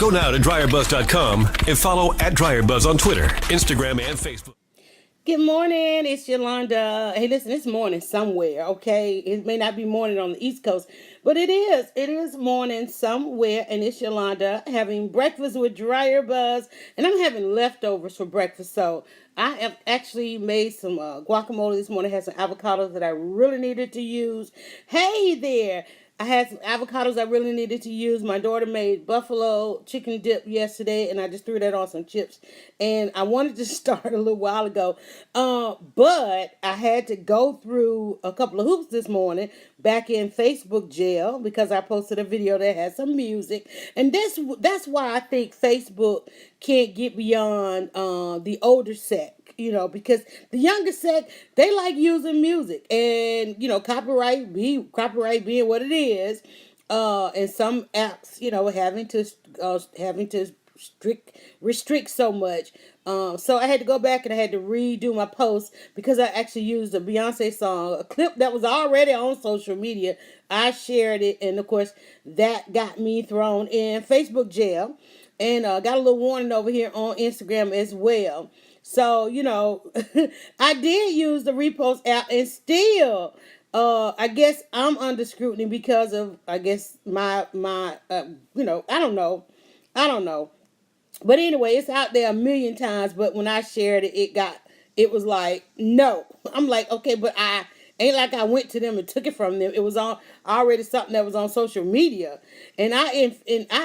Go now to DryerBuzz.com and follow at DryerBuzz on Twitter, Instagram, and Facebook. Good morning, it's Yolanda. Hey, listen, it's morning somewhere, okay? It may not be morning on the East Coast, but it is. It is morning somewhere, and it's Yolanda having breakfast with DryerBuzz, and I'm having leftovers for breakfast. So I have actually made some guacamole this morning. I had some avocados that I really needed to use. Hey there! I had some avocados I really needed to use. My daughter made buffalo chicken dip yesterday, and I just threw that on some chips. And I wanted to start a little while ago, but I had to go through a couple of hoops this morning back in Facebook jail because I posted a video that had some music. And that's why I think Facebook can't get beyond the older set. Because the younger set, they like using music, and copyright being what it is, and some apps, having to restrict so much. So I had to go back and I had to redo my post because I actually used a Beyonce song, a clip that was already on social media. I shared it, and of course that got me thrown in Facebook jail, and got a little warning over here on Instagram as well. So, I did use the repost app, and still, I guess I'm under scrutiny because of, I guess, my I don't know. I don't know. But anyway, it's out there a million times, but when I shared it, it was like, no. I'm like, okay, but I ain't like I went to them and took it from them. It was already something that was on social media. And I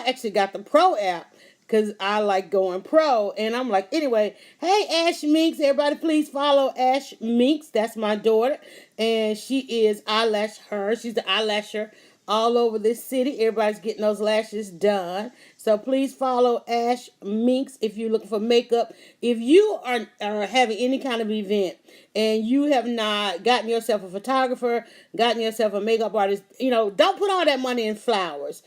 actually got the Pro app, because I like going pro. And I'm like, anyway, hey, Ash Minx, everybody please follow Ash Minx. That's my daughter. And she is She's the eyelasher all over this city. Everybody's getting those lashes done. So please follow Ash Minx if you're looking for makeup. If you are having any kind of event and you have not gotten yourself a photographer, gotten yourself a makeup artist, don't put all that money in flowers.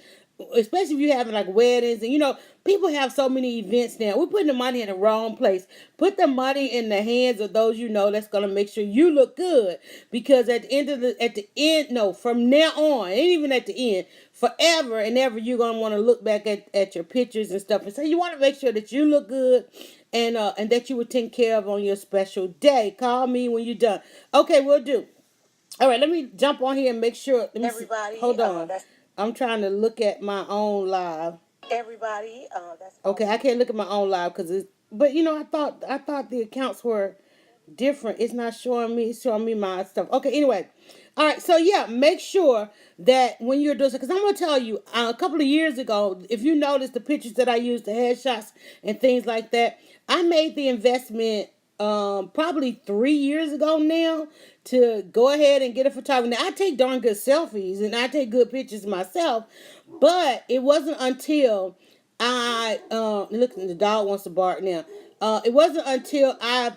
Especially if you're having like weddings, and people have so many events now. We're putting the money in the wrong place. Put the money in the hands of those that's gonna make sure you look good. Because from now on, and even at the end, forever and ever, you're gonna want to look back at your pictures and stuff, and so you want to make sure that you look good, and that you were taken care of on your special day. Call me when you're done. Okay, we'll do. All right, let me jump on here and make sure. Hold on. I'm trying to look at my own live. That's okay. I can't look at my own live because it's. But I thought the accounts were different. It's not showing me. It's showing me my stuff. Okay. Anyway, all right. So yeah, make sure that when you're doing, because I'm gonna tell you, a couple of years ago, if you notice the pictures that I used, the headshots and things like that, I made the investment probably 3 years ago now to go ahead and get a photographer. Now, I take darn good selfies and I take good pictures myself, but it wasn't until I look, the dog wants to bark now. It wasn't until I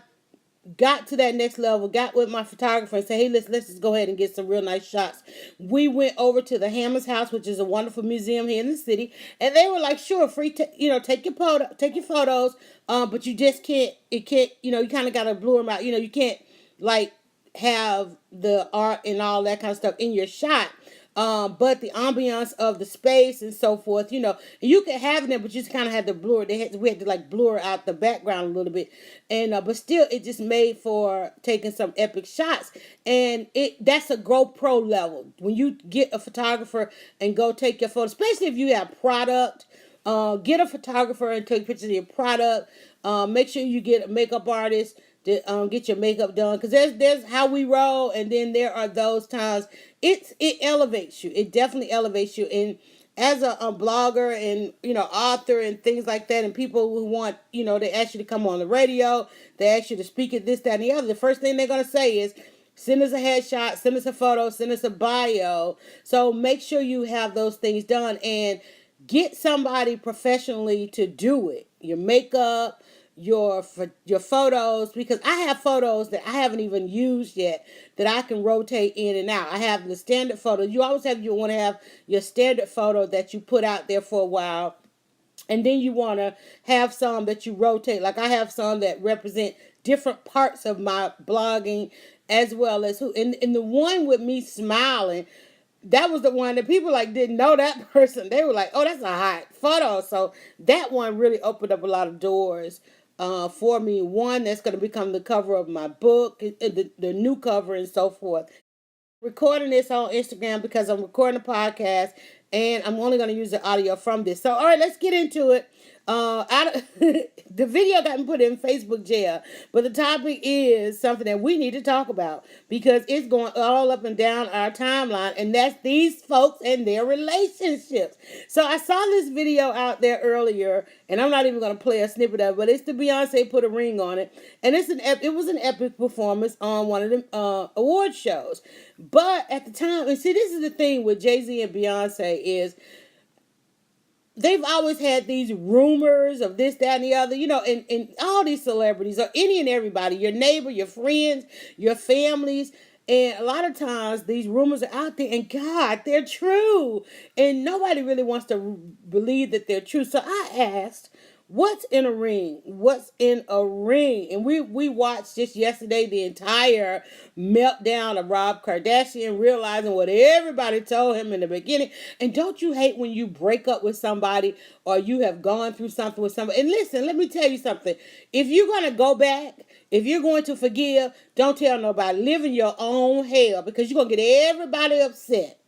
got to that next level, got with my photographer and said, hey, let's just go ahead and get some real nice shots. We went over to the Hammer's House, which is a wonderful museum here in the city, and they were like, sure, free, take your photos, but you just can't, you kind of got to blur them out. You can't like have the art and all that kind of stuff in your shot. But the ambiance of the space and so forth, you can have it, but you just kind of had to blur. We had to like blur out the background a little bit, and but still, it just made for taking some epic shots. And that's a GoPro level when you get a photographer and go take your photo, especially if you have product. Get a photographer and take pictures of your product. Make sure you get a makeup artist to get your makeup done, because there's how we roll, and then there are those times it elevates you. It definitely elevates you. And as a blogger and author and things like that, and people who want they ask you to come on the radio, they ask you to speak at this, that, and the other, the first thing they're gonna say is, send us a headshot, send us a photo, send us a bio. So make sure you have those things done and get somebody professionally to do it. Your makeup, your photos, because I have photos that I haven't even used yet that I can rotate in and out. I have the standard photo. You want to have your standard photo that you put out there for a while, and then you want to have some that you rotate. Like I have some that represent different parts of my blogging, as well as and the one with me smiling. that was the one that people like didn't know that person. They were like, "Oh, that's a hot photo." So that one really opened up a lot of doors for me. One that's going to become the cover of my book, the new cover, and so forth. Recording this on Instagram because I'm recording a podcast and I'm only going to use the audio from this. So, all right, let's get into it. The video got me put in Facebook jail, but the topic is something that we need to talk about because it's going all up and down our timeline, and that's these folks and their relationships. So I saw this video out there earlier, and I'm not even going to play a snippet of it, but it's the Beyonce put a ring on it, and it was an epic performance on one of the award shows. But at the time, and see, this is the thing with Jay-Z and Beyonce is they've always had these rumors of this, that, and the other, and all these celebrities or any and everybody, your neighbor, your friends, your families. And a lot of times these rumors are out there and God, they're true. And nobody really wants to believe that they're true. So I asked, what's in a ring? What's in a ring? And we watched just yesterday the entire meltdown of Rob Kardashian, realizing what everybody told him in the beginning. And don't you hate when you break up with somebody or you have gone through something with somebody? And listen, let me tell you something. If you're going to go back, if you're going to forgive, don't tell nobody. Live in your own hell because you're going to get everybody upset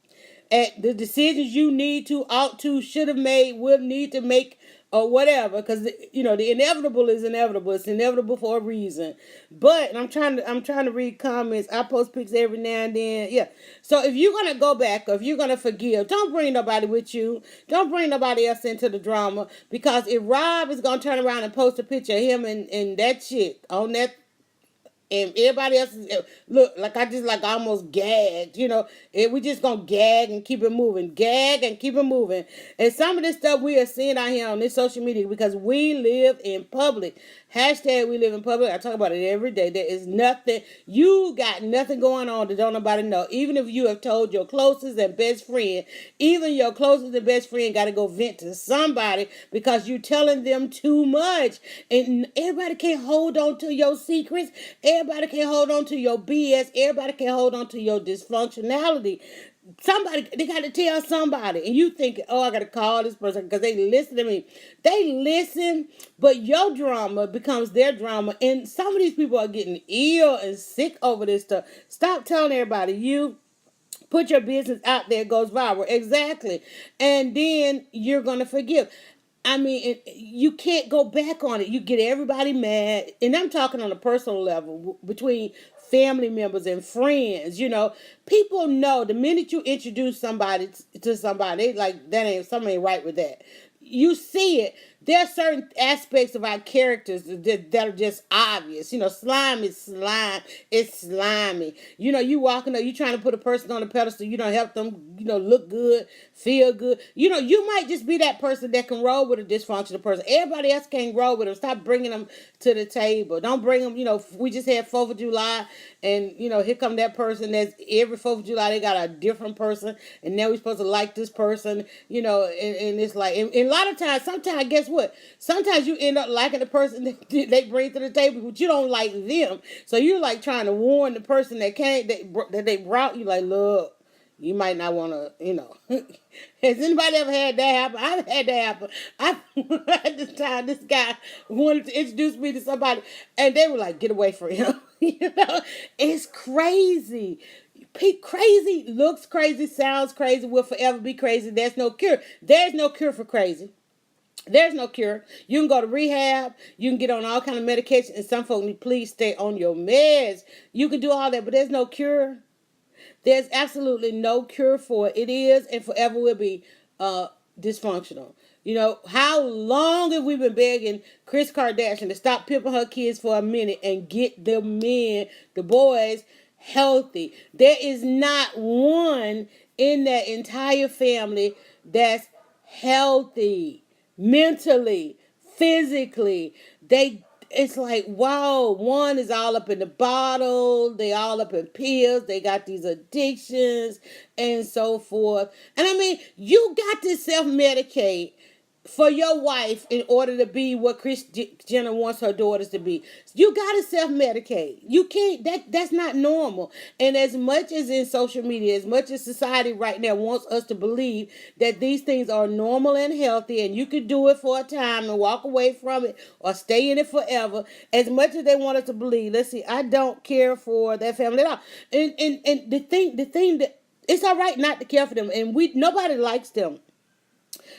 at the decisions you need to, ought to, should have made, will need to make, or whatever. Because the inevitable is inevitable. It's inevitable for a reason. But I'm trying to read comments. I post pics every now and then. Yeah. So if you're gonna go back or if you're gonna forgive, don't bring nobody with you. Don't bring nobody else into the drama. Because if Rob is gonna turn around and post a picture of him and that chick on that, and everybody else is, look, like I just like almost gagged, and we just gonna gag and keep it moving, gag and keep it moving. And some of this stuff we are seeing out here on this social media because we live in public. Hashtag we live in public. I talk about it every day. There is nothing, you got nothing going on that don't nobody know. Even if you have told your closest and best friend, even your closest and best friend got to go vent to somebody because you're telling them too much. And everybody can't hold on to your secrets. Everybody can hold on to your BS. Everybody can hold on to your dysfunctionality. Somebody, they got to tell somebody. And you think, oh, I got to call this person because they listen to me. They listen, but your drama becomes their drama. And some of these people are getting ill and sick over this stuff. Stop telling everybody. You put your business out there, it goes viral. Exactly. And then you're going to forgive. I mean, you can't go back on it. You get everybody mad. And I'm talking on a personal level between family members and friends. People know the minute you introduce somebody to somebody, like something ain't right with that. You see it. There are certain aspects of our characters that are just obvious. Slime is slime. It's slimy. You walking up, you trying to put a person on a pedestal. You don't help them, look good, feel good. You might just be that person that can roll with a dysfunctional person. Everybody else can't roll with them. Stop bringing them to the table. Don't bring them, we just had 4th of July and, here come that person that's every 4th of July, they got a different person. And now we're supposed to like this person, and it's like, and a lot of times, sometimes, guess what? Sometimes you end up liking the person that they bring to the table, but you don't like them. So you're like trying to warn the person that came, that they brought you, like, look, you might not want to, Has anybody ever had that happen? I've had that happen. At this time, this guy wanted to introduce me to somebody, and they were like, get away from him. It's crazy. Crazy looks crazy, sounds crazy, will forever be crazy. There's no cure. There's no cure for crazy. There's no cure. You can go to rehab. You can get on all kind of medication. And some folks need, please stay on your meds. You can do all that, but there's no cure. There's absolutely no cure for it. It is and forever will be dysfunctional. How long have we been begging Kris Kardashian to stop pimping her kids for a minute and get the men, the boys, healthy? There is not one in that entire family that's healthy mentally, physically. It's like, wow, one is all up in the bottle, they all up in pills, they got these addictions and so forth. And I mean, you got to self-medicate for your wife in order to be what Kris Jenner wants her daughters to be. You gotta self-medicate. You can't, that's not normal. And as much as in social media, as much as society right now wants us to believe that these things are normal and healthy and you could do it for a time and walk away from it or stay in it forever, as much as they want us to believe, let's see, I don't care for that family at all. And the thing that it's all right not to care for them, and nobody likes them.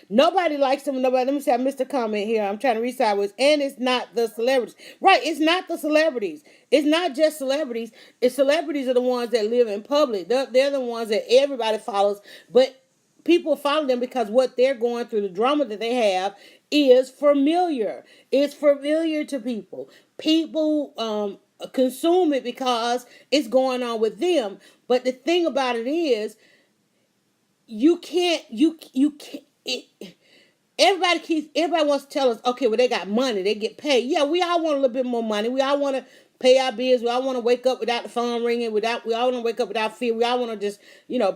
Nobody likes them. Nobody. Let me see. I missed a comment here. I'm trying to read sideways. And it's not the celebrities. Right. It's not the celebrities. It's not just celebrities. It's celebrities are the ones that live in public. They're the ones that everybody follows. But people follow them because what they're going through, the drama that they have, is familiar. It's familiar to people. People consume it because it's going on with them. But the thing about it is, you can't. Everybody wants to tell us, okay, well, they got money, they get paid. Yeah, we all want a little bit more money. We all want to pay our bills. We all want to wake up without the phone ringing. We all want to wake up without fear. We all want to just,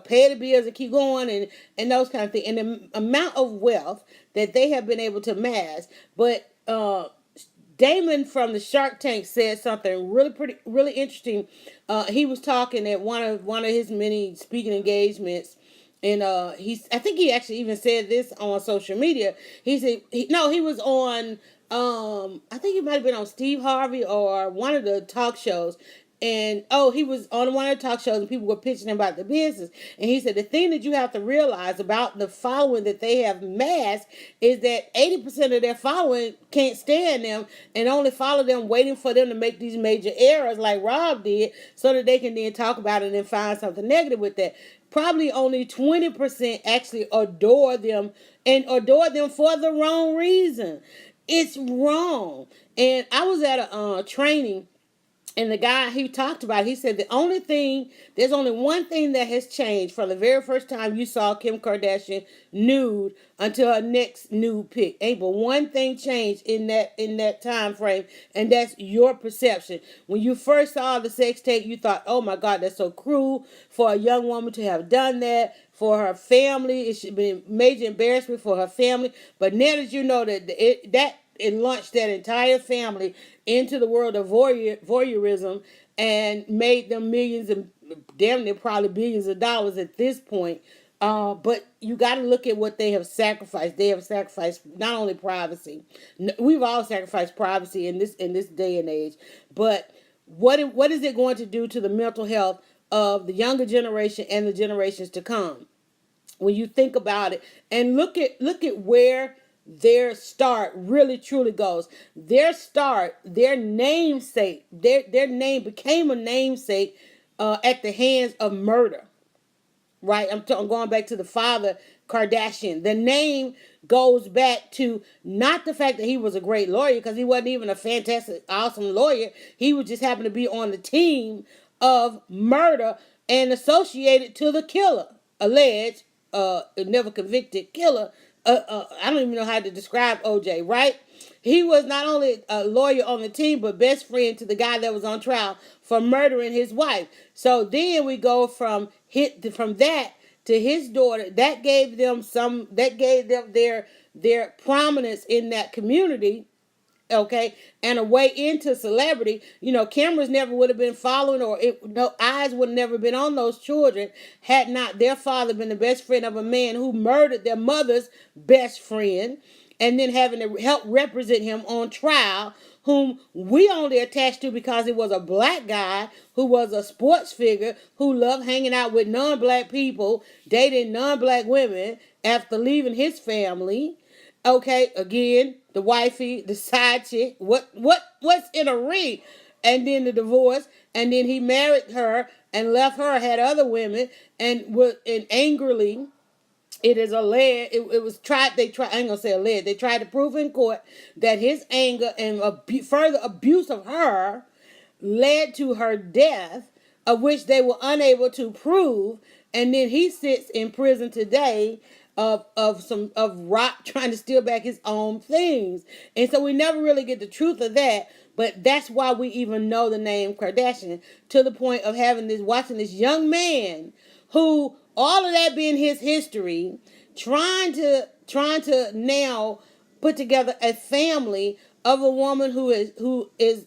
pay the bills and keep going and those kind of things. And the amount of wealth that they have been able to amass. But Damon from the Shark Tank said something really interesting. He was talking at one of his many speaking engagements. And I think he actually even said this on social media. He said he was on I think he might have been on Steve Harvey or one of the talk shows. And he was on one of the talk shows and people were pitching him about the business. And he said the thing that you have to realize about the following that they have massed is that 80% of their following can't stand them and only follow them waiting for them to make these major errors like Rob did so that they can then talk about it and find something negative with that. Probably only 20% actually adore them and adore them for the wrong reason. It's wrong. And I was at a training. And the guy he talked about, he said there's only one thing that has changed from the very first time you saw Kim Kardashian nude until her next nude pic. Ain't but one thing changed in that time frame, and that's your perception. When you first saw the sex tape, you thought, "Oh my God, that's so cruel for a young woman to have done that." For her family, it should be a major embarrassment for her family. But now that you know that it launched that entire family into the world of voyeurism and made them millions and damn near probably billions of dollars at this point. But you got to look at what they have sacrificed. They have sacrificed not only privacy. We've all sacrificed privacy in this day and age. But what is it going to do to the mental health of the younger generation and the generations to come? When you think about it and look at where their start really truly goes. Their namesake, their name became a namesake at the hands of murder. Right? I'm going back to the father Kardashian. The name goes back to not the fact that he was a great lawyer, because he wasn't even a fantastic, awesome lawyer. He would just happen to be on the team of murder and associated to the killer, alleged, never convicted killer. I don't even know how to describe OJ, right? He was not only a lawyer on the team, but best friend to the guy that was on trial for murdering his wife. So then we go from that to his daughter. That gave them their prominence in that community. Okay, and a way into celebrity. Cameras never would have been following, or eyes would have never been on those children had not their father been the best friend of a man who murdered their mother's best friend, and then having to help represent him on trial, whom we only attached to because it was a black guy who was a sports figure who loved hanging out with non-black people, dating non-black women after leaving his family. Okay, again, the wifey, the side chick, what's in a ring? And then the divorce, and then he married her and left her, had other women, and angrily, it is alleged, I ain't gonna say alleged, they tried to prove in court that his anger and further abuse of her led to her death, of which they were unable to prove, and then he sits in prison today of rock trying to steal back his own things. And so we never really get the truth of that, but that's why we even know the name Kardashian, to the point of watching this young man who, all of that being his history, trying to trying to now put together a family of a woman who is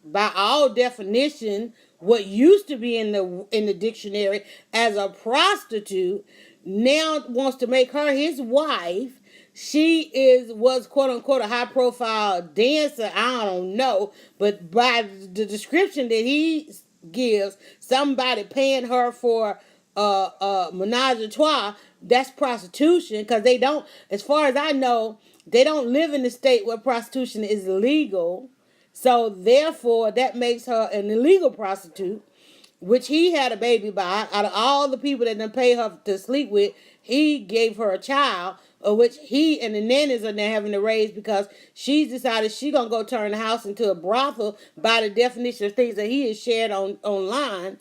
by all definition what used to be in the dictionary as a prostitute, now wants to make her his wife. She was quote unquote a high profile dancer. I don't know, but by the description that he gives, somebody paying her for menage a trois, that's prostitution, because they don't, as far as I know, they don't live in the state where prostitution is legal. So therefore, that makes her an illegal prostitute, which he had a baby by. Out of all the people that done pay her to sleep with, he gave her a child, of which he and the nannies are now having to raise, because she's decided she gonna go turn the house into a brothel by the definition of things that he has shared online,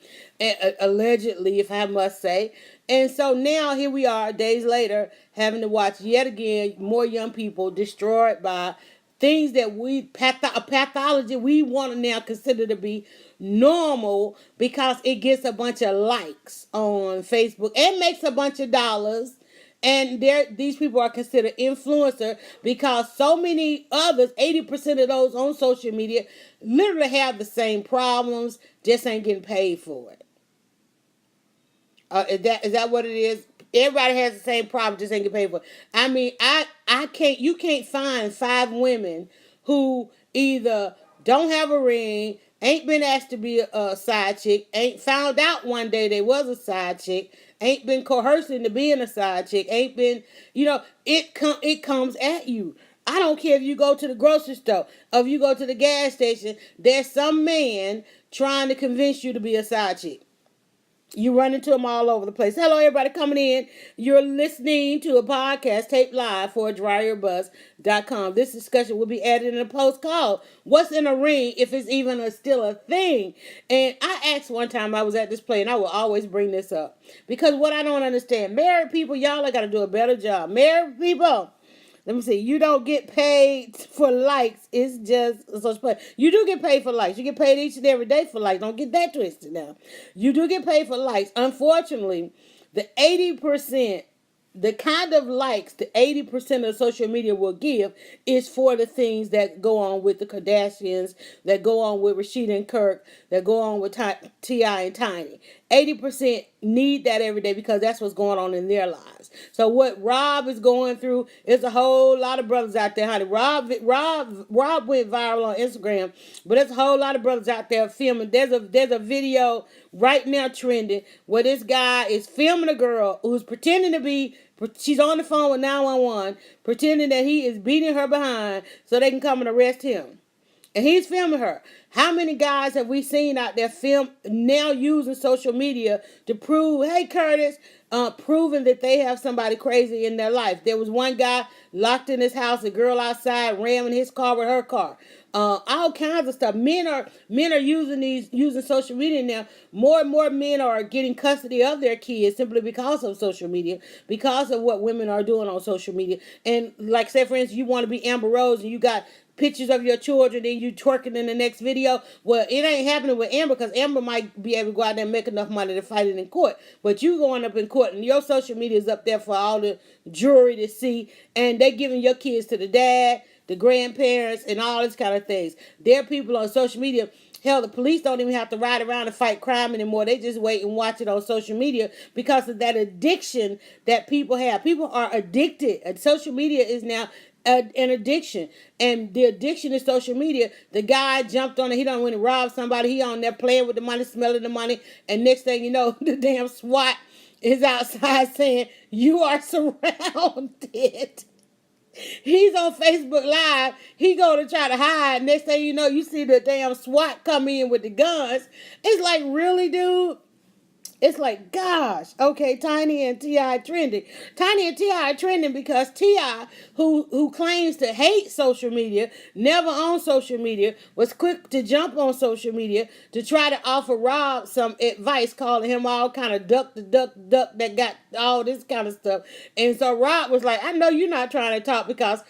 allegedly, if I must say. And so now here we are, days later, having to watch yet again more young people destroyed by things that pathology we want to now consider to be normal, because it gets a bunch of likes on Facebook and makes a bunch of dollars. And these people are considered influencer, because so many others, 80% of those on social media, literally have the same problems, just ain't getting paid for it. Is that what it is? Everybody has the same problem, just ain't get paid for it. I mean, you can't find 5 women who either don't have a ring, ain't been asked to be a side chick, ain't found out one day they was a side chick, ain't been coerced into being a side chick, ain't been, it comes at you. I don't care if you go to the grocery store, or if you go to the gas station, there's some man trying to convince you to be a side chick. You run into them all over the place. Hello, everybody coming in. You're listening to a podcast taped live for DryerBuzz.com. This discussion will be added in a post called "What's in a Ring If It's Even Still a Thing?" And I asked one time, I was at this play, and I will always bring this up, because what I don't understand, married people, y'all got to do a better job. Married people, let me see. You don't get paid for likes. It's just so. You do get paid for likes. You get paid each and every day for likes. Don't get that twisted now. You do get paid for likes. Unfortunately, the 80%, the kind of likes the 80% of social media will give is for the things that go on with the Kardashians, that go on with Rashida and Kirk, that go on with T.I. and Tiny. 80% need that every day, because that's what's going on in their lives. So what Rob is going through is a whole lot of brothers out there, honey. Rob went viral on Instagram, but there's a whole lot of brothers out there filming. There's a video right now trending where this guy is filming a girl who's pretending to be, she's on the phone with 911, pretending that he is beating her behind so they can come and arrest him. And he's filming her. How many guys have we seen out there now using social media to prove, hey, Curtis, proving that they have somebody crazy in their life? There was one guy locked in his house, a girl outside ramming his car with her car. All kinds of stuff. Men are using social media now. More and more men are getting custody of their kids simply because of social media, because of what women are doing on social media. And like, say for instance, you want to be Amber Rose and you got pictures of your children and you twerking in the next video. Well, it ain't happening with Amber, because Amber might be able to go out there and make enough money to fight it in court. But you going up in court and your social media is up there for all the jury to see, and they giving your kids to the dad, the grandparents, and all this kind of things. There are people on social media. Hell, the police don't even have to ride around and fight crime anymore. They just wait and watch it on social media because of that addiction that people have. People are addicted. And social media is now an addiction. And the addiction is social media. The guy jumped on it. He done went and robbed somebody. He on there playing with the money, smelling the money. And next thing you know, the damn SWAT is outside saying, you are surrounded. He's on Facebook Live. He go to try to hide. Next thing you know, you see the damn SWAT come in with the guns. It's like, really, dude? It's like, gosh, okay, Tiny and T.I. trending. Tiny and T.I. trending because T.I., who claims to hate social media, never on social media, was quick to jump on social media to try to offer Rob some advice, calling him all kind of duck that got all this kind of stuff. And so Rob was like, I know you're not trying to talk because,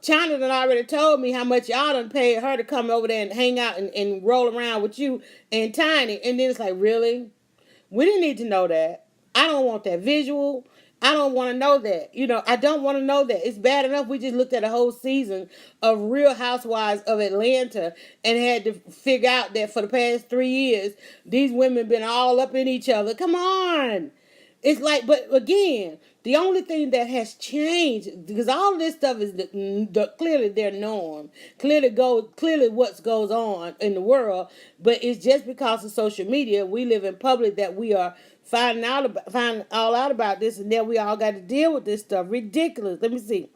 China done already told me how much y'all done paid her to come over there and hang out and roll around with you and Tiny. And then it's like, really? We didn't need to know that. I don't want that visual. I don't want to know that. I don't want to know that. It's bad enough we just looked at a whole season of Real Housewives of Atlanta and had to figure out that for the past 3 years, these women been all up in each other. Come on. It's like, but again, the only thing that has changed, because all of this stuff is clearly their norm, clearly what goes on in the world, but it's just because of social media. We live in public that we are finding all out about this, and then we all got to deal with this stuff. Ridiculous. Let me see.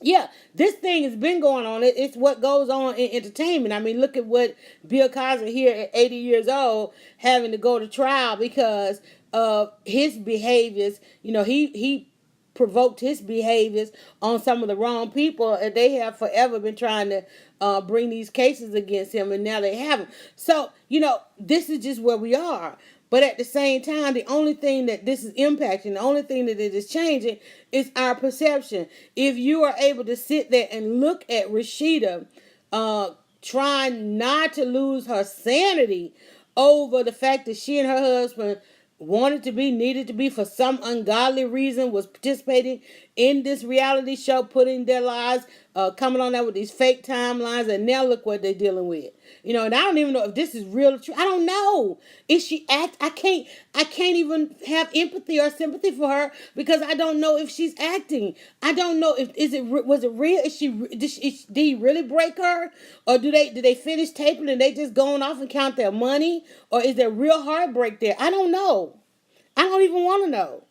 Yeah, this thing has been going on. It's what goes on in entertainment. I mean, look at what Bill Cosby here at 80 years old having to go to trial because of his behaviors. He provoked his behaviors on some of the wrong people, and they have forever been trying to bring these cases against him, and now they haven't. So, this is just where we are. But at the same time, the only thing that this is impacting, the only thing that it is changing is our perception. If you are able to sit there and look at Rashida trying not to lose her sanity over the fact that she and her husband needed to be for some ungodly reason, was participating in this reality show, putting their lives, coming on there with these fake timelines, and now look what they're dealing with. And I don't even know if this is real or true. I don't know. Is she I can't even have empathy or sympathy for her because I don't know if she's acting. I don't know if was it real? Did he really break her, or did they finish taping and they just going off and count their money, or is there real heartbreak there? I don't know. I don't even want to know.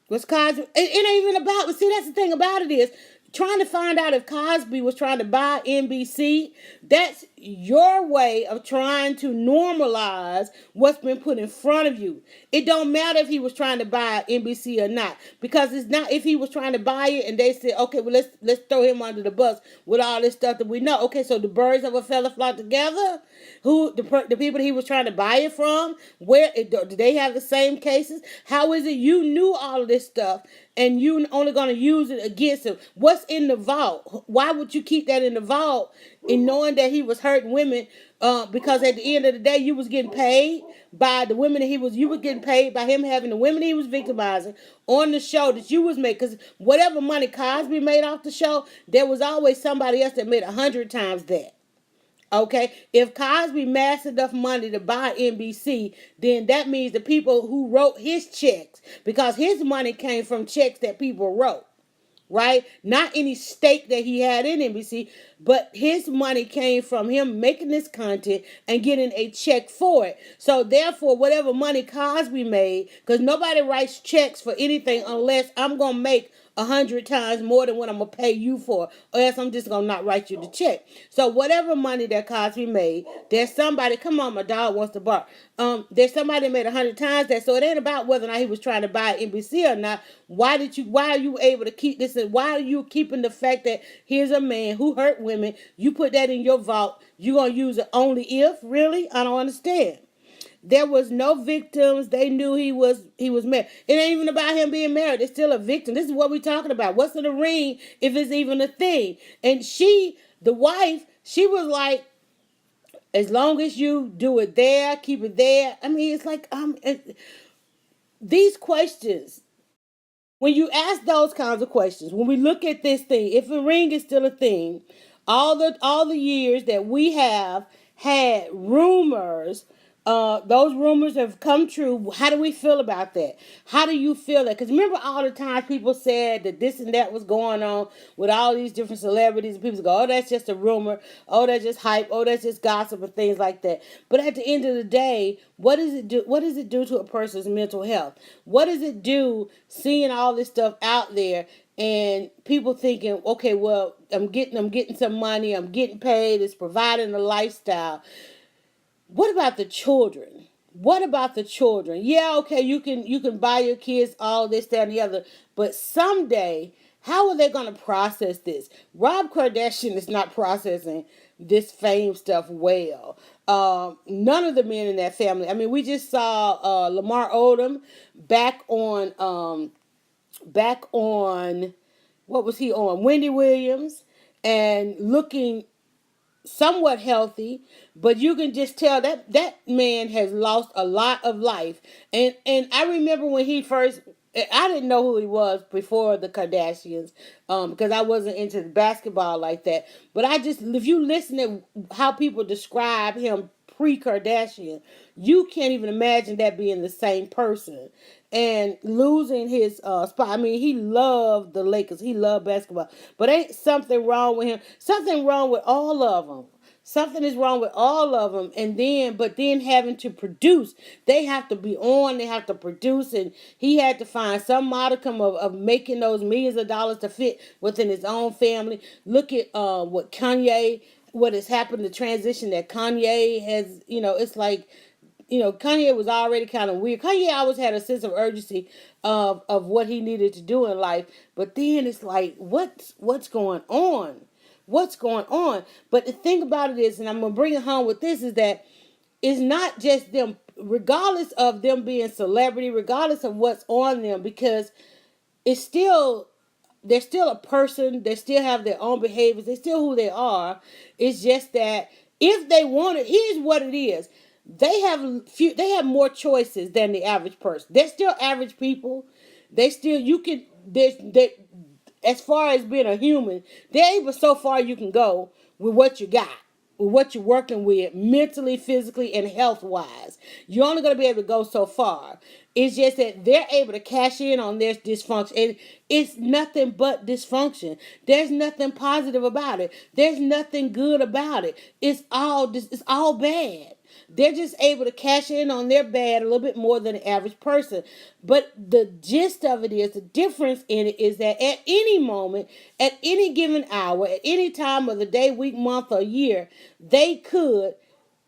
Was Cosby? It ain't even about. But see, that's the thing about it is trying to find out if Cosby was trying to buy NBC. That's your way of trying to normalize what's been put in front of you. It don't matter if he was trying to buy NBC or not, because it's not. If he was trying to buy it and they said, okay, well let's throw him under the bus with all this stuff that we know. Okay, so the birds of a feather flock together. Who the people he was trying to buy it from? Where do they have the same cases? How is it you knew all of this stuff and you only going to use it against him? What's in the vault? Why would you keep that in the vault in knowing that he was hurting women? Because at the end of the day, you was getting paid by the women that you were getting paid by him having the women he was victimizing on the show that you was making. Because whatever money Cosby made off the show, there was always somebody else that made 100 times that. Okay, if Cosby amassed enough money to buy NBC, then that means the people who wrote his checks, because his money came from checks that people wrote, right? Not any stake that he had in NBC, but his money came from him making this content and getting a check for it. So therefore, whatever money Cosby made, because nobody writes checks for anything unless I'm going to make 100 times more than what I'm going to pay you for, or else I'm just going to not write you the check. So whatever money that Cosby made, there's somebody, come on, my dog wants to bark. There's somebody that made 100 times that, so it ain't about whether or not he was trying to buy NBC or not. Why are you able to keep this, and why are you keeping the fact that here's a man who hurt women, you put that in your vault, you going to use it only if? Really? I don't understand. There was no victims. They knew he was married. It ain't even about him being married. It's still a victim. This is what we're talking about. What's in the ring if it's even a thing? And the wife, she was like, as long as you do it there, keep it there. I mean, it's like these questions. When you ask those kinds of questions, when we look at this thing, if a ring is still a thing, all the years that we have had rumors, those rumors have come true. How do we feel about that? How do you feel that? Because remember all the times people said that this and that was going on with all these different celebrities, and people go, oh, that's just a rumor. Oh, that's just hype. Oh, that's just gossip and things like that. But at the end of the day, what does it do? What does it do to a person's mental health? What does it do seeing all this stuff out there and people thinking, okay, well, I'm getting some money, I'm getting paid, it's providing a lifestyle. What about the children? What about the children? Yeah, okay, you can buy your kids all this, that, and the other, but someday, how are they going to process this? Rob Kardashian is not processing this fame stuff well. None of the men in that family. I mean, we just saw Lamar Odom back on what was he on? Wendy Williams, and looking somewhat healthy, but you can just tell that man has lost a lot of life. And I remember when he first I didn't know who he was before the Kardashians, because I wasn't into basketball like that. But I just, if you listen to how people describe him pre-Kardashian, you can't even imagine that being the same person. And losing his spot. I mean, he loved the Lakers. He loved basketball. But ain't something wrong with him? Something wrong with all of them. Something is wrong with all of them. And then, but then having to produce, they have to be on, they have to produce. And he had to find some modicum of making those millions of dollars to fit within his own family. Look at what Kanye, what has happened, the transition that Kanye has, it's like, Kanye was already kind of weird. Kanye always had a sense of urgency of what he needed to do in life, but then it's like, what's going on? What's going on? But the thing about it is, and I'm gonna bring it home with this, is that it's not just them, regardless of them being celebrity, regardless of what's on them, because it's still they're still a person. They still have their own behaviors. They're still who they are. It's just that if they want it, here's what it is. They have more choices than the average person. They're still average people. They still you can they as far as being a human, there ain't but so far you can go with what you got, with what you're working with, mentally, physically, and health wise. You're only going to be able to go so far. It's just that they're able to cash in on their dysfunction. And it's nothing but dysfunction. There's nothing positive about it. There's nothing good about it. It's all bad. They're just able to cash in on their bad a little bit more than the average person. But the gist of it is, the difference in it is that at any moment, at any given hour, at any time of the day, week, month, or year, they could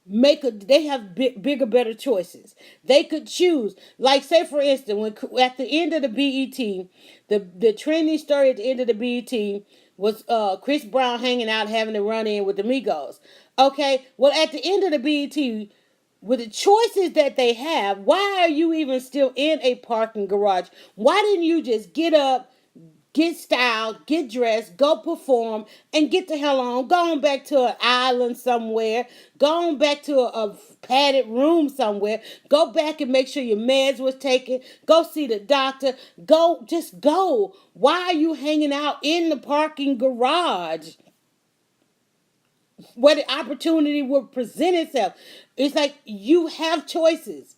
they have bigger, better choices. They could choose, like, say for instance, when at the end of the BET, the trending story at the end of the BET was Chris Brown hanging out, having a run in with the Migos. Okay, well, at the end of the BET, with the choices that they have, why are you even still in a parking garage? Why didn't you just get up, get styled, get dressed, go perform, and get the hell on? Go on back to an island somewhere. Go on back to a padded room somewhere. Go back and make sure your meds was taken. Go see the doctor. Just go. Why are you hanging out in the parking garage where the opportunity will present itself? It's like you have choices.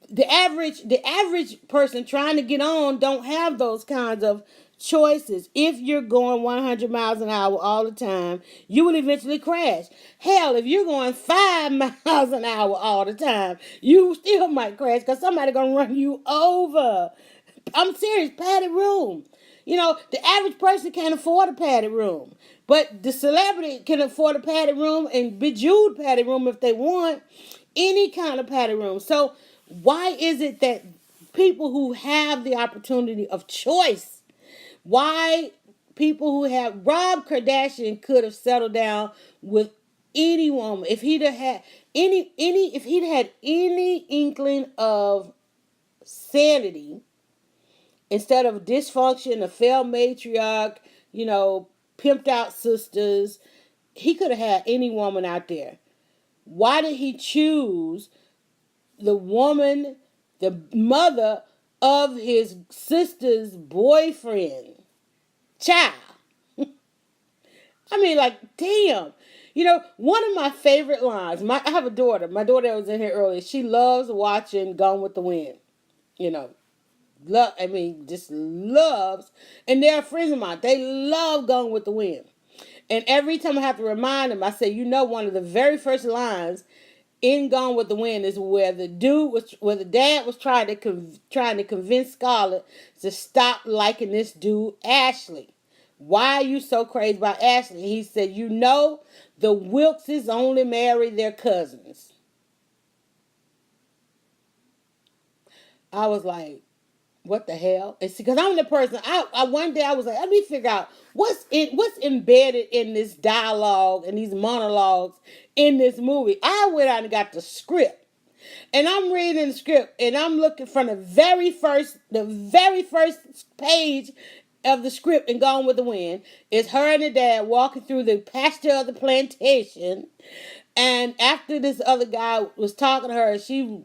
The average person trying to get on don't have those kinds of choices. If you're going 100 miles an hour all the time, you will eventually crash. Hell, if you're going 5 miles an hour all the time, you still might crash because somebody gonna run you over. I'm serious. Padded room. The average person can't afford a padded room, but the celebrity can afford a padded room and bejeweled padded room if they want any kind of padded room. So why is it that people who have the opportunity of choice, why people who have Rob Kardashian could have settled down with any woman if he'd have had any inkling of sanity, instead of dysfunction, a failed matriarch, pimped out sisters, he could have had any woman out there. Why did he choose the woman, the mother of his sister's boyfriend? Child. I mean, like, damn. One of my favorite lines, I have a daughter. My daughter that was in here earlier. She loves watching Gone with the Wind. Just loves. And they're friends of mine. They love Gone with the Wind. And every time I have to remind them, I say, one of the very first lines in Gone with the Wind is where the dad was trying to convince Scarlett to stop liking this dude, Ashley. Why are you so crazy about Ashley? He said, the Wilkses only marry their cousins. I was like, what the hell? It's because I'm the person. I one day I was like, let me figure out what's embedded in this dialogue and these monologues in this movie. I went out and got the script, and I'm reading the script, and I'm looking from the very first page of the script and Gone with the Wind is her and the dad walking through the pasture of the plantation, and after this other guy was talking to her, she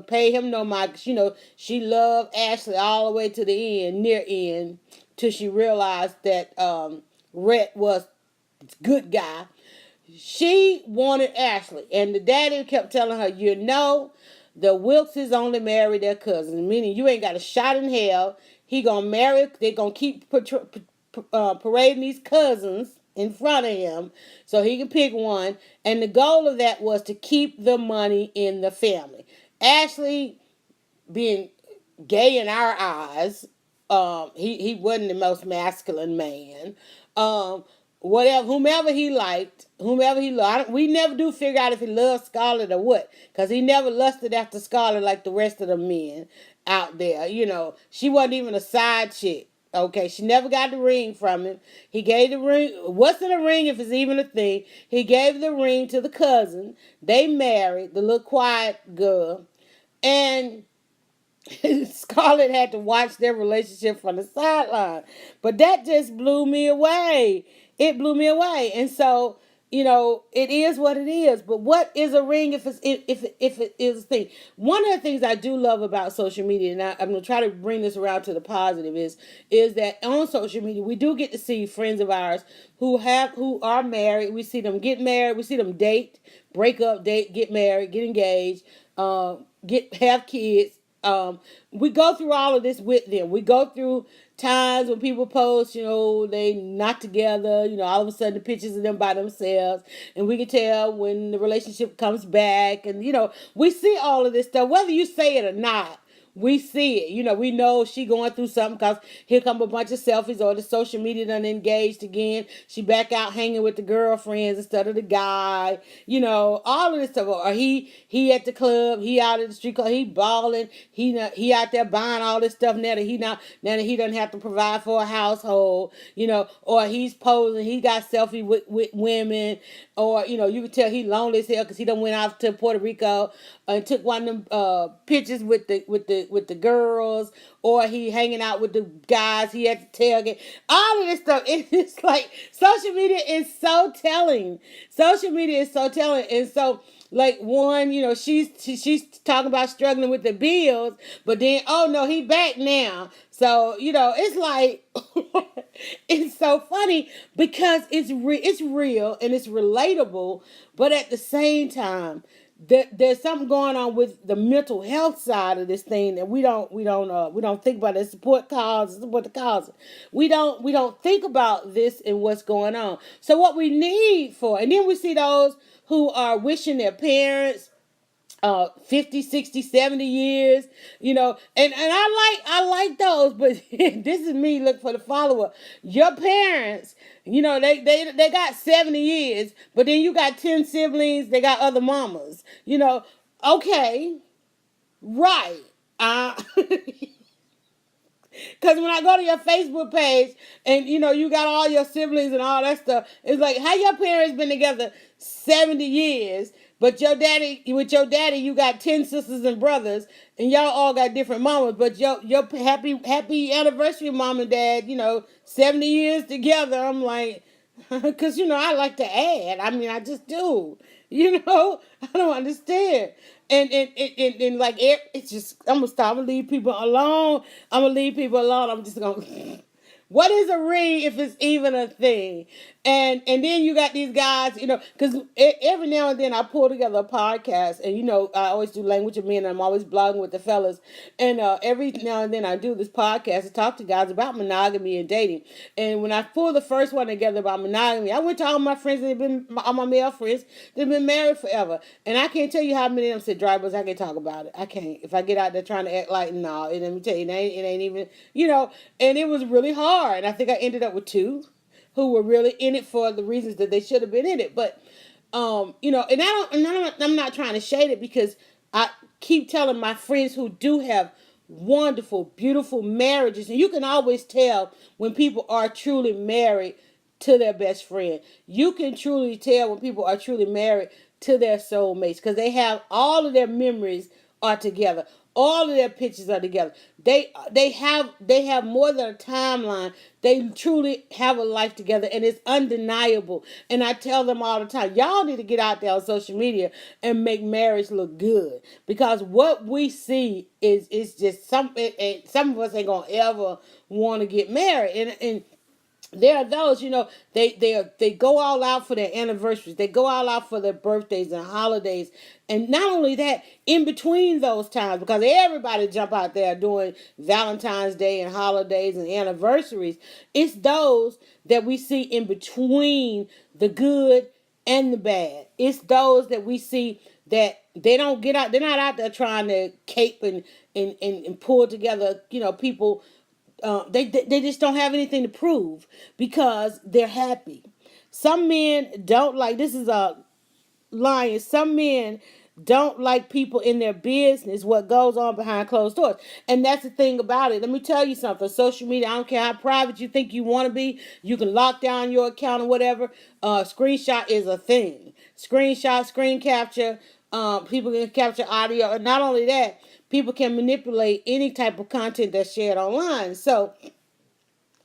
pay him no mind. 'Cause, she loved Ashley all the way to the end, near end, till she realized that Rhett was a good guy. She wanted Ashley, and the daddy kept telling her, the Wilkses only marry their cousins, meaning you ain't got a shot in hell. He gonna marry. They gonna keep parading these cousins in front of him, so he can pick one. And the goal of that was to keep the money in the family. Ashley, being gay in our eyes, he wasn't the most masculine man. Whomever he liked, we never do figure out if he loved Scarlett or what, because he never lusted after Scarlett like the rest of the men out there. She wasn't even a side chick. Okay, she never got the ring from him. He gave the ring. What's in a ring if it's even a thing? He gave the ring to the cousin. They married the little quiet girl, and Scarlett had to watch their relationship from the sideline. But that just blew me away. It blew me away. And so, it is what it is. But what is a ring if it is a thing? One of the things I do love about social media, and I'm going to try to bring this around to the positive, is that on social media we do get to see friends of ours who are married. We see them get married. We see them date, break up, date, get married, get engaged, have kids. We go through all of this with them. We go through times when people post, they not together, all of a sudden the pictures of them by themselves, and we can tell when the relationship comes back, and we see all of this stuff, whether you say it or not. We see it. We know she going through something because here come a bunch of selfies, or the social media done engaged again. She back out hanging with the girlfriends instead of the guy. All of this stuff. Or he at the club, he out at the street club, he balling. He out there buying all this stuff now that he doesn't have to provide for a household. Or he's posing, he got selfie with women, or you can tell he lonely as hell because he done went out to Puerto Rico and took one of them pictures with the girls, or he hanging out with the guys he had to tailgate. All of this stuff, it's like social media is so telling. Social media is so telling, and so like one, she's talking about struggling with the bills, but then oh no, he back now. So it's like it's so funny because it's real and it's relatable, but at the same time, there's something going on with the mental health side of this thing that we don't think about. It support the cause. We don't think about this and what's going on. So what we need and then we see those who are wishing their parents 50, 60, 70 years, and I like those, but this is me looking for the follower. Your parents, they got 70 years, but then you got 10 siblings, they got other mamas, okay, right. Because when I go to your Facebook page and, you got all your siblings and all that stuff, it's like, how your parents been together 70 years, but with your daddy, you got 10 sisters and brothers, and y'all all got different mamas, but your happy anniversary, mom and dad, 70 years together. I'm like, because, I like to add. I mean, I just do. I don't understand. And like, it's just, I'm going to stop. I'm going to leave people alone. I'm just going to, what is a ring if it's even a thing? And then you got these guys, because every now and then I pull together a podcast, and I always do Language of Men, and I'm always blogging with the fellas, and every now and then I do this podcast to talk to guys about monogamy and dating. And when I pulled the first one together about monogamy, I went to all my friends all my male friends that've been married forever, and I can't tell you how many of them said, "DryerBuzz, I can't talk about it. I can't. If I get out there trying to act like no, let me tell you, it ain't even, and it was really hard. And I think I ended up with two who were really in it for the reasons that they should have been in it. But, and I'm not trying to shade it, because I keep telling my friends who do have wonderful, beautiful marriages, and you can always tell when people are truly married to their best friend. You can truly tell when people are truly married to their soulmates, because they have all of their memories are together. All of their pictures are together. They have more than a timeline. They truly have a life together, and it's undeniable. And I tell them all the time, y'all need to get out there on social media and make marriage look good, because what we see is just something. And some of us ain't gonna ever want to get married, and there are those, they go all out for their anniversaries. They go all out for their birthdays and holidays. And not only that, in between those times, because everybody jump out there doing Valentine's Day and holidays and anniversaries, it's those that we see in between the good and the bad. It's those that we see that they don't get out. They're not out there trying to cape and pull together, people. They just don't have anything to prove because they're happy. Some men don't like, this is a line. Some men don't like people in their business, what goes on behind closed doors. And that's the thing about it. Let me tell you something. Social media, I don't care how private you think you want to be. You can lock down your account or whatever. Screenshot is a thing. Screenshot, screen capture. People can capture audio. And not only that, people can manipulate any type of content that's shared online. So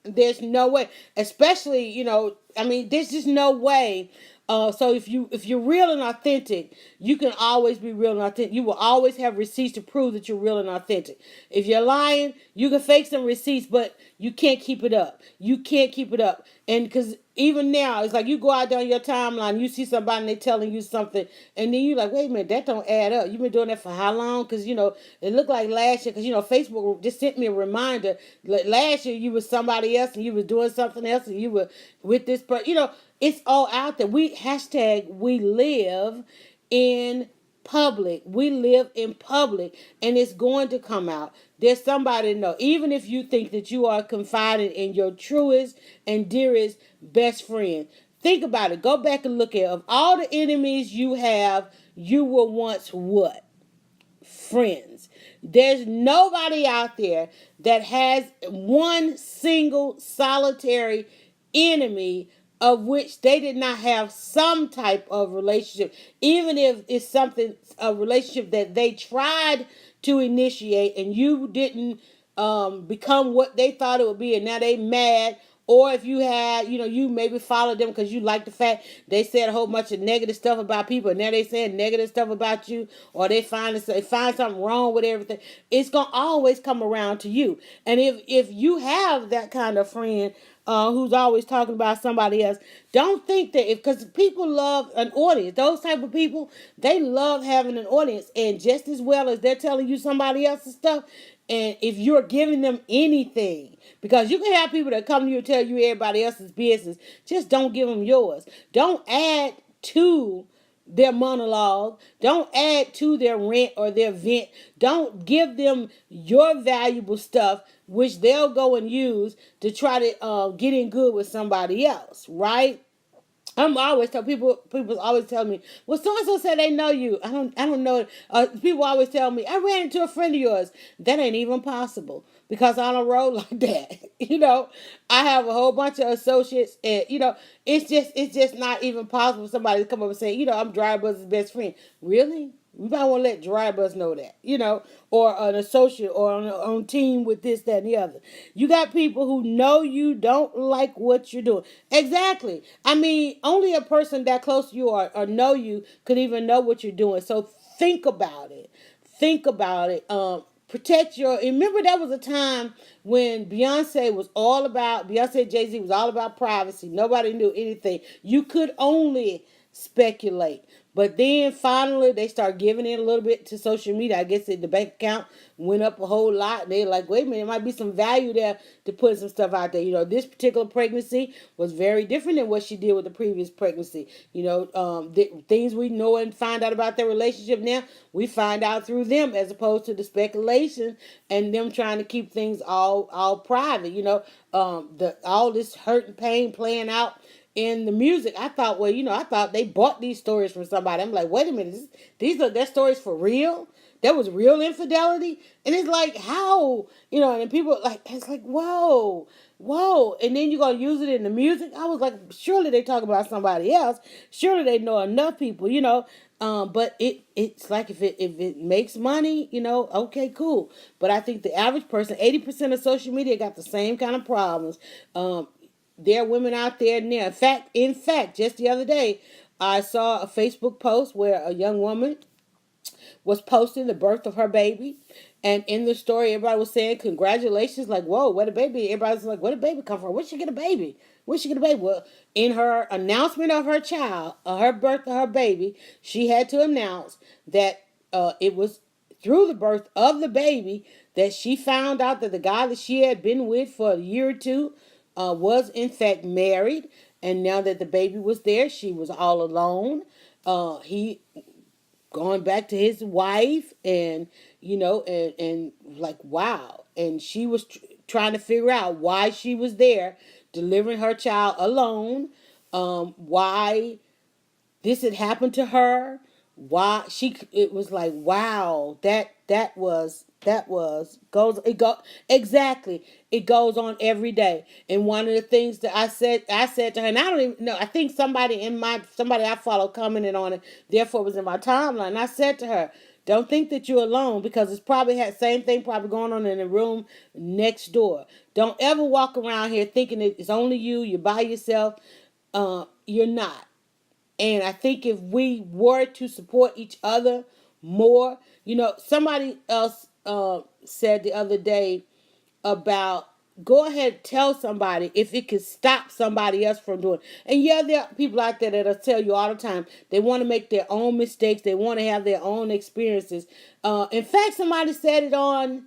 there's no way, especially, there's just no way. So if you're real and authentic, you can always be real and authentic. You will always have receipts to prove that you're real and authentic. If you're lying, you can fake some receipts, but you can't keep it up. You can't keep it up. And because even now, it's like you go out there on your timeline, you see somebody and they telling you something, and then you're like, wait a minute, that don't add up. You've been doing that for how long? Because, it looked like last year, because, Facebook just sent me a reminder. Last year, you was somebody else, and you was doing something else, and you were with this person. It's all out there. We live in public. We live in public, and it's going to come out. There's somebody to know. Even if you think that you are confiding in your truest and dearest best friend, think about it. Go back and look at it. Of all the enemies you have, you were once what? Friends. There's nobody out there that has one single solitary enemy of which they did not have some type of relationship, even if it's a relationship that they tried to initiate and you didn't become what they thought it would be, and now they mad. Or if you had, you maybe followed them because you like the fact they said a whole bunch of negative stuff about people, and now they saying negative stuff about you, or they find something wrong with everything. It's gonna always come around to you. And if you have that kind of friend who's always talking about somebody else, don't think that because people love an audience. Those type of people, they love having an audience, and just as well as they're telling you somebody else's stuff. And if you're giving them anything, because you can have people that come to you and tell you everybody else's business, just don't give them yours. Don't add to their monologue. Don't add to their rant or their vent. Don't give them your valuable stuff, which they'll go and use to try to get in good with somebody else, right? I'm always tell people. People always tell me, "Well, so and so said they know you." I don't know. People always tell me, "I ran into a friend of yours." That ain't even possible because I don't roll like that. I have a whole bunch of associates, and it's just not even possible for somebody to come up and say, I'm DryerBuzz's best friend. Really? You might want to let DryerBuzz know that, or an associate or on team with this, that, and the other. You got people who know you don't like what you're doing. Exactly. I mean, only a person that close to you or know you could even know what you're doing. So think about it. Think about it. Protect your. Remember, there was a time when Beyonce, Jay-Z was all about privacy. Nobody knew anything. You could only speculate. But then finally they start giving in a little bit to social media. I guess the bank account went up a whole lot. They're like, wait a minute, there might be some value there to put some stuff out there. This particular pregnancy was very different than what she did with the previous pregnancy. The things we know and find out about their relationship now, we find out through them as opposed to the speculation and them trying to keep things all private. All this hurt and pain playing out in the music. I thought, well, I thought they bought these stories from somebody. I'm like, wait a minute, these are their stories for real? That was real infidelity? And it's like, how? And then people like, it's like, whoa, whoa. And then you're going to use it in the music? I was like, surely they talk about somebody else. Surely they know enough people. But it's like if it makes money, okay, cool. But I think the average person, 80% of social media got the same kind of problems. There are women out there now. In fact, just the other day, I saw a Facebook post where a young woman was posting the birth of her baby. And in the story, everybody was saying, congratulations, like, whoa, where the baby? Everybody was like, where the baby come from? Where'd she get a baby? Where'd she get a baby? Well, in her announcement of her child, her birth of her baby, she had to announce that it was through the birth of the baby that she found out that the guy that she had been with for a year or two was in fact married. And now that the baby was there, she was all alone. He going back to his wife, and and like, wow. And she was trying to figure out why she was there delivering her child alone, why this had happened to her, why she, it was like, wow, that was goes it go exactly, it goes on every day. And one of the things that I said to her, and I don't even know, I think somebody I follow commented on it, therefore it was in my timeline. And I said to her, don't think that you're alone, because it's probably had same thing probably going on in the room next door. Don't ever walk around here thinking that it's only you're by yourself. You're not. And I think if we were to support each other more, somebody else said the other day about, go ahead, tell somebody if it can stop somebody else from doing it. And yeah, there are people out there that'll tell you all the time they want to make their own mistakes, they want to have their own experiences. In fact, somebody said it on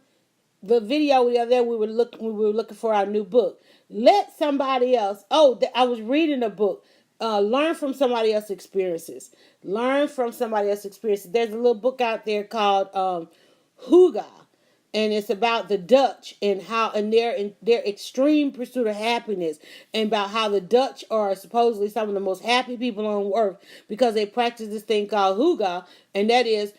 the video the other day. We were looking for our new book. Let somebody else. Oh, I was reading a book. Learn from somebody else's experiences. Learn from somebody else's experiences. There's a little book out there called Huga, and it's about the Dutch and how, and their extreme pursuit of happiness, and about how the Dutch are supposedly some of the most happy people on earth because they practice this thing called Huga, and that is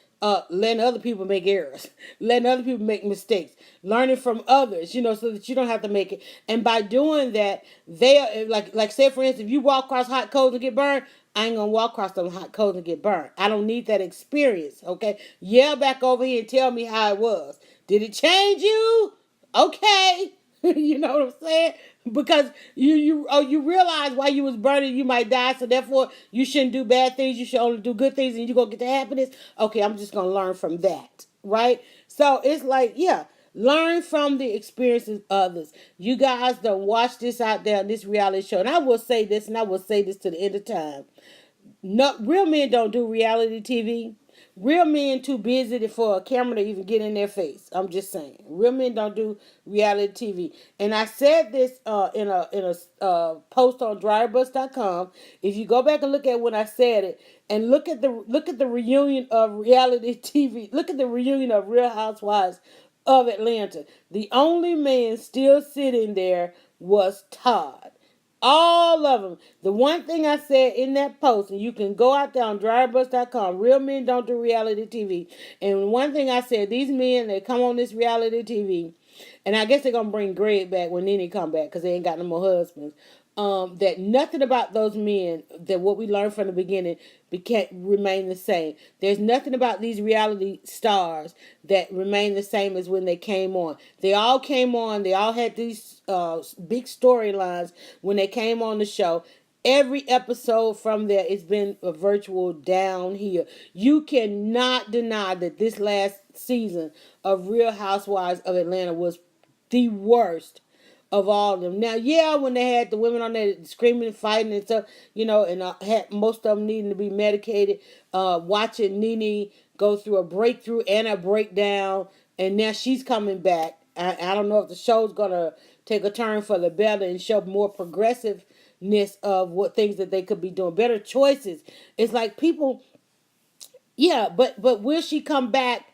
letting other people make errors, letting other people make mistakes, learning from others, so that you don't have to make it. And by doing that, they are like say for instance, if you walk across hot coals and get burned, I ain't gonna walk across them hot coals and get burned. I don't need that experience. Okay, yell back over here and tell me how it was. Did it change you? Okay. You know what I'm saying? Because you realize while you was burning you might die, so therefore you shouldn't do bad things. You should only do good things, and you gonna get the happiness. Okay, I'm just gonna learn from that, right? So it's like, yeah, learn from the experiences of others. You guys don't watch this out there on this reality show, and I will say this, and I will say this to the end of time. No, real men don't do reality TV. Real men too busy for a camera to even get in their face. I'm just saying. Real men don't do reality TV. And I said this in a post on DryerBuzz.com. If you go back and look at when I said it, and look at the reunion of reality TV. Look at the reunion of Real Housewives of Atlanta. The only man still sitting there was Todd. All of them. The one thing I said in that post, and you can go out there on DryerBuzz.com, real men don't do reality TV. And one thing I said, these men, they come on this reality TV, and I guess they're going to bring Greg back when Nene come back because they ain't got no more husbands. That nothing about those men, that what we learned from the beginning, can't remain the same. There's nothing about these reality stars that remain the same as when they came on. They all came on. They all had these big storylines when they came on the show. Every episode from there, it's been a virtual downhill. You cannot deny that this last season of Real Housewives of Atlanta was the worst of all of them. Now, yeah, when they had the women on there screaming and fighting and stuff, and had most of them needing to be medicated, watching Nene go through a breakthrough and a breakdown, and now she's coming back. I don't know if the show's gonna take a turn for the better and show more progressiveness of what things that they could be doing, better choices. It's like people, yeah, but will she come back,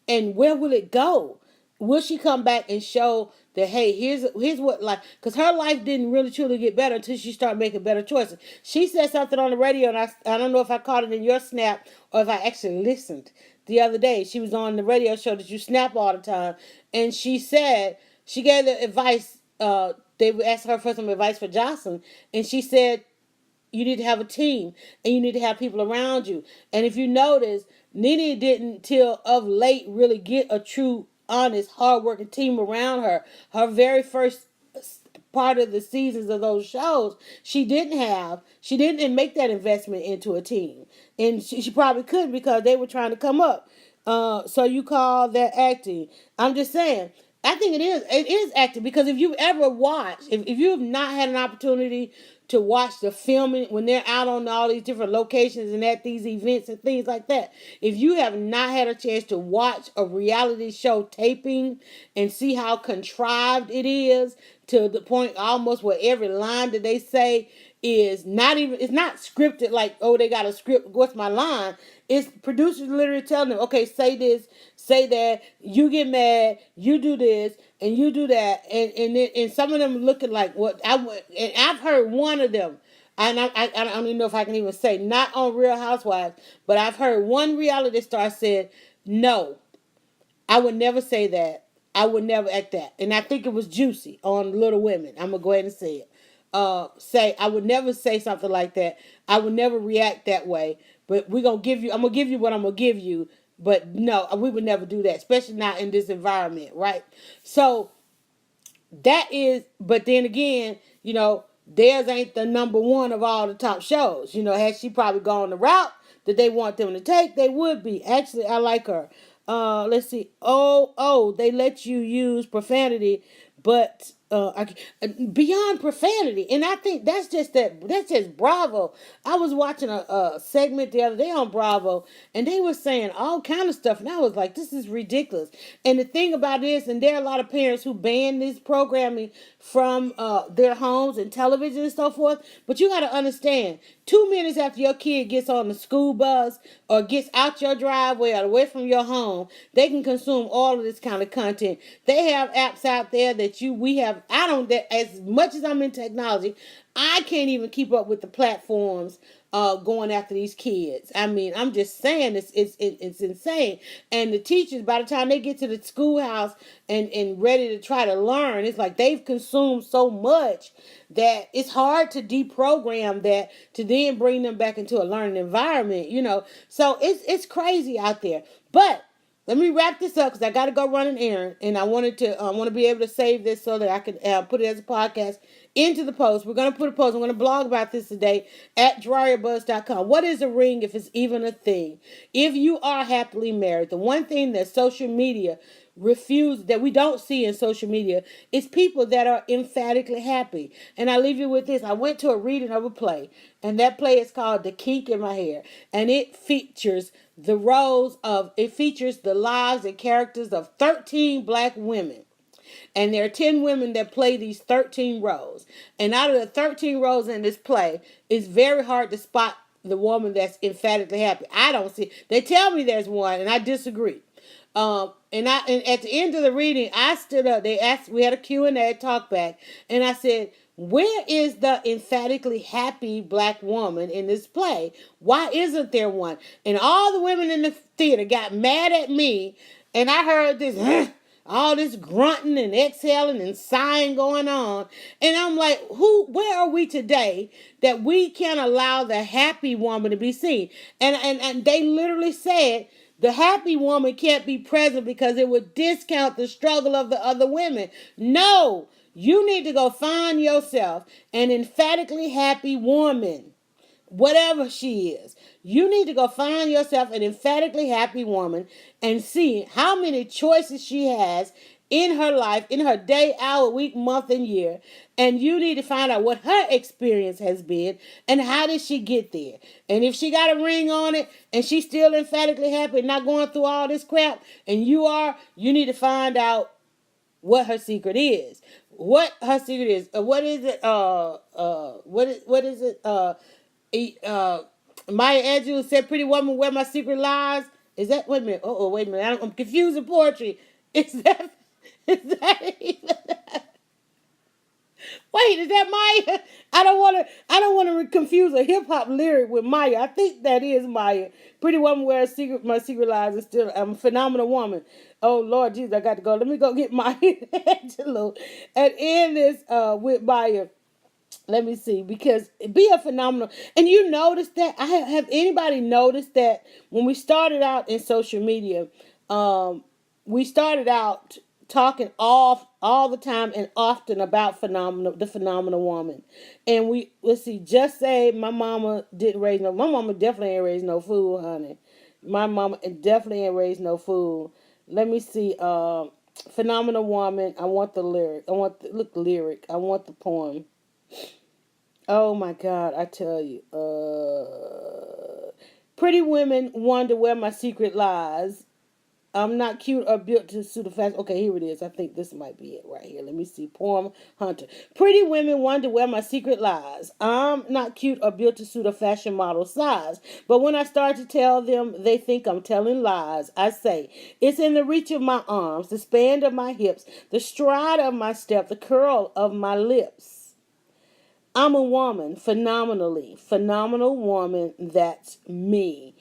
and where will it go? Will she come back and show that, hey, here's what, like, because her life didn't really truly get better until she started making better choices. She said something on the radio, and I don't know if I caught it in your snap or if I actually listened the other day. She was on the radio show that you snap all the time, and she said, she gave the advice, they asked her for some advice for Jocelyn, and she said, you need to have a team, and you need to have people around you. And if you notice, Nene didn't till of late really get a true, honest, hardworking team around her. Her very first part of the seasons of those shows, she didn't make that investment into a team. And she probably could, because they were trying to come up. So you call that acting? I'm just saying, I think it is acting, because if you've ever watched, if you have not had an opportunity to watch the filming when they're out on all these different locations and at these events and things like that, if you have not had a chance to watch a reality show taping and see how contrived it is, to the point almost where every line that they say is not even, it's not scripted, like, oh, they got a script, what's my line? It's producers literally telling them, okay, say this, say that, you get mad, you do this, and you do that, and some of them looking like what I would, and I've heard one of them, and I don't even know if I can even say, not on Real Housewives, but I've heard one reality star said, no, I would never say that. I would never act that. And I think it was Juicy on Little Women. I'm going to go ahead and say it. Say, I would never say something like that. I would never react that way. But I'm going to give you what I'm going to give you. But no, we would never do that, especially not in this environment, right? So that is, but then again, theirs ain't the number one of all the top shows. Had she probably gone the route that they want them to take, they would be. Actually, I like her. Let's see. Oh, they let you use profanity, but beyond profanity, and I think that's just Bravo. I was watching a segment the other day on Bravo, and they were saying all kind of stuff, and I was like, this is ridiculous. And the thing about this, and there are a lot of parents who ban this programming from their homes and television and so forth, but you got to understand, 2 minutes after your kid gets on the school bus or gets out your driveway or away from your home, they can consume all of this kind of content. They have apps out there that we have. I don't, that as much as I'm in technology, I can't even keep up with the platforms going after these kids. I mean, I'm just saying, it's insane. And the teachers, by the time they get to the schoolhouse and ready to try to learn, it's like they've consumed so much that it's hard to deprogram that to then bring them back into a learning environment, So it's crazy out there. But let me wrap this up, because I got to go run an errand, and I want to be able to save this so that I can put it as a podcast into the post. We're going to put a post. I'm going to blog about this today at DryerBuzz.com. What is a ring, if it's even a thing? If you are happily married, the one thing that social media that we don't see in social media is people that are emphatically happy. And I leave you with this. I went to a reading of a play, and that play is called The Kink in My Hair, and it features the lives and characters of 13 black women. And there are 10 women that play these 13 roles. And out of the 13 roles in this play, it's very hard to spot the woman that's emphatically happy. I don't see. They tell me there's one, and I disagree. And at the end of the reading, I stood up. We had a Q&A, talk back, and I said, where is the emphatically happy black woman in this play? Why isn't there one? And all the women in the theater got mad at me, and I heard this, all this grunting and exhaling and sighing going on. And I'm like, where are we today that we can't allow the happy woman to be seen? And they literally said, the happy woman can't be present because it would discount the struggle of the other women. No, you need to go find yourself an emphatically happy woman, whatever she is. You need to go find yourself an emphatically happy woman and see how many choices she has in her life, in her day, hour, week, month, and year. And you need to find out what her experience has been and how did she get there. And if she got a ring on it and she's still emphatically happy and not going through all this crap, and you need to find out what her secret is. What her secret is. What is it? What is it? Maya Angelou said, "Pretty woman, where my secret lies." Is that, wait a minute. Wait a minute. I'm confusing poetry. Is that Is that even? Wait, is that Maya? I don't want to confuse a hip hop lyric with Maya. I think that is Maya. Pretty woman wears secret my secret lies and still I'm a phenomenal woman. Oh Lord Jesus, I got to go. Let me go get Maya Angelou and end this with Maya. Let me see, because be a phenomenal. And you notice that have anybody noticed that when we started out in social media, um, we started out talking all the time and often about the phenomenal woman. And we let's see, just say my mama didn't raise no. My mama definitely ain't raised no fool, honey. My mama definitely ain't raised no fool. Let me see. Phenomenal woman. I want the lyric. I want the lyric. I want the poem. Oh my God, I tell you. Pretty women wonder where my secret lies. I'm not cute or built to suit a fashion. Okay, here it is. I think this might be it right here. Let me see. Poem Hunter. Pretty women wonder where my secret lies. I'm not cute or built to suit a fashion model size. But when I start to tell them, they think I'm telling lies. I say, it's in the reach of my arms, the span of my hips, the stride of my step, the curl of my lips. I'm a woman, phenomenal woman, that's me.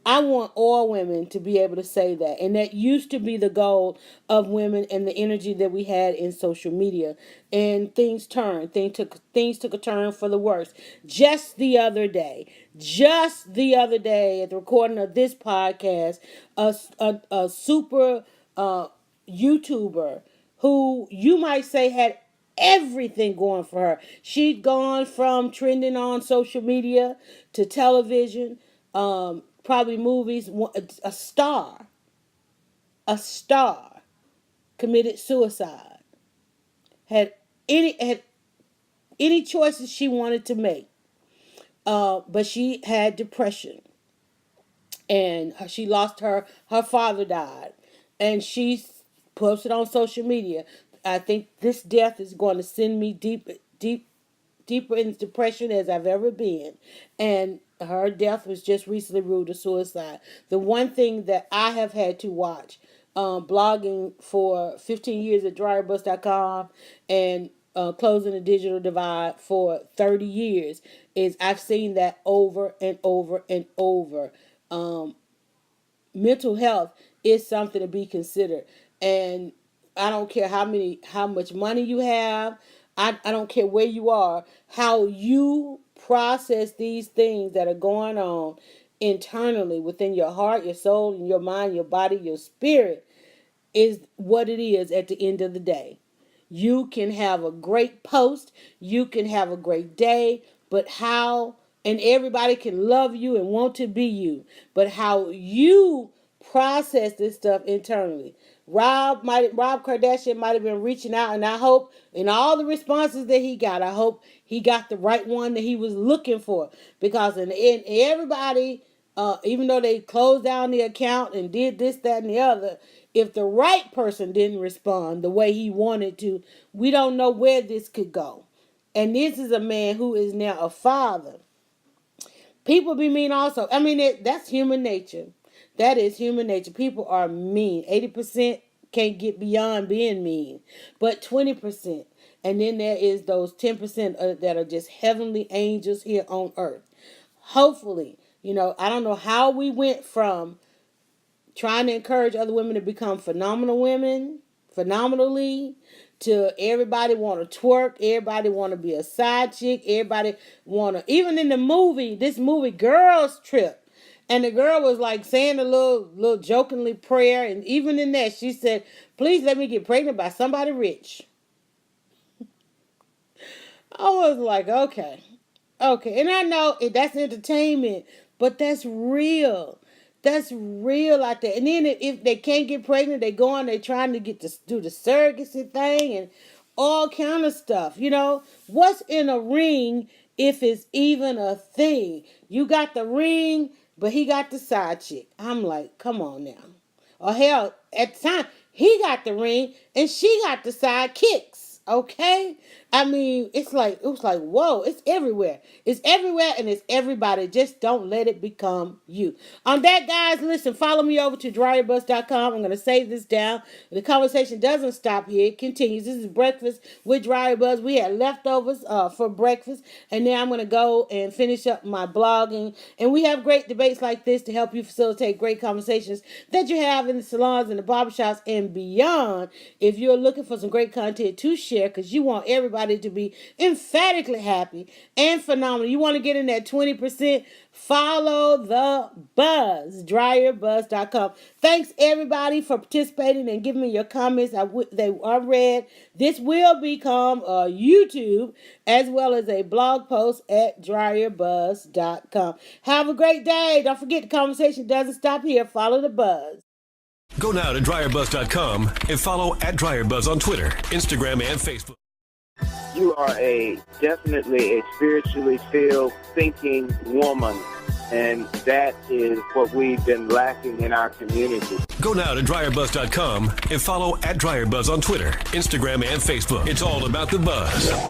I want all women to be able to say that. And that used to be the goal of women and the energy that we had in social media. And things turned. Things took a turn for the worse. Just the other day, at the recording of this podcast, a super YouTuber who you might say had everything going for her. She'd gone from trending on social media to television, probably movies. A star committed suicide. Had any choices she wanted to make, but she had depression, and she lost her father died, and she posted on social media. I think this death is going to send me deeper in depression as I've ever been. And her death was just recently ruled a suicide. The one thing that I have had to watch, blogging for 15 years at DryerBuzz.com and closing the digital divide for 30 years, is I've seen that over and over and over. Mental health is something to be considered. And I don't care how much money you have. I don't care where you are. How you process these things that are going on internally within your heart, your soul, and your mind, your body, your spirit is what it is at the end of the day. You can have a great post, you can have a great day, but how, and everybody can love you and want to be you, but how you process this stuff internally. Rob Kardashian might have been reaching out, and I hope in all the responses that he got, I hope he got the right one that he was looking for, because in everybody, even though they closed down the account and did this, that, and the other, if the right person didn't respond the way he wanted to, we don't know where this could go. And this is a man who is now a father. People be mean also. I mean, that's human nature. That is human nature. People are mean. 80% can't get beyond being mean, but 20%. And then there is those 10% that are just heavenly angels here on earth. Hopefully, I don't know how we went from trying to encourage other women to become phenomenal women, phenomenally, to everybody want to twerk, everybody want to be a side chick, everybody want to, even in this movie, Girls Trip, and the girl was like saying a little jokingly prayer, and even in that, she said, please let me get pregnant by somebody rich. I was like, okay. And I know that's entertainment, but that's real. That's real out there. And then if they can't get pregnant, they go on, they trying to do the surrogacy thing and all kind of stuff. What's in a ring if it's even a thing? You got the ring, but he got the side chick. I'm like, come on now. Or hell, at the time, he got the ring and she got the side kicks. Okay? I mean, it was like, whoa, it's everywhere. It's everywhere and it's everybody. Just don't let it become you. On that, guys, listen, follow me over to DryerBuzz.com. I'm gonna save this down. The conversation doesn't stop here. It continues. This is Breakfast with DryerBuzz. We had leftovers for breakfast, and now I'm gonna go and finish up my blogging. And we have great debates like this to help you facilitate great conversations that you have in the salons and the barbershops and beyond. If you're looking for some great content to share, because you want everybody to be emphatically happy and phenomenal, you want to get in that 20%, follow the buzz, DryerBuzz.com. Thanks everybody for participating and giving me your comments. They are read. This will become a YouTube as well as a blog post at DryerBuzz.com. Have a great day. Don't forget, the conversation doesn't stop here. Follow the buzz. Go now to DryerBuzz.com and follow at DryerBuzz on Twitter, Instagram, and Facebook. You are definitely a spiritually filled, thinking woman, and that is what we've been lacking in our community. Go now to DryerBuzz.com and follow at DryerBuzz on Twitter, Instagram, and Facebook. It's all about the buzz.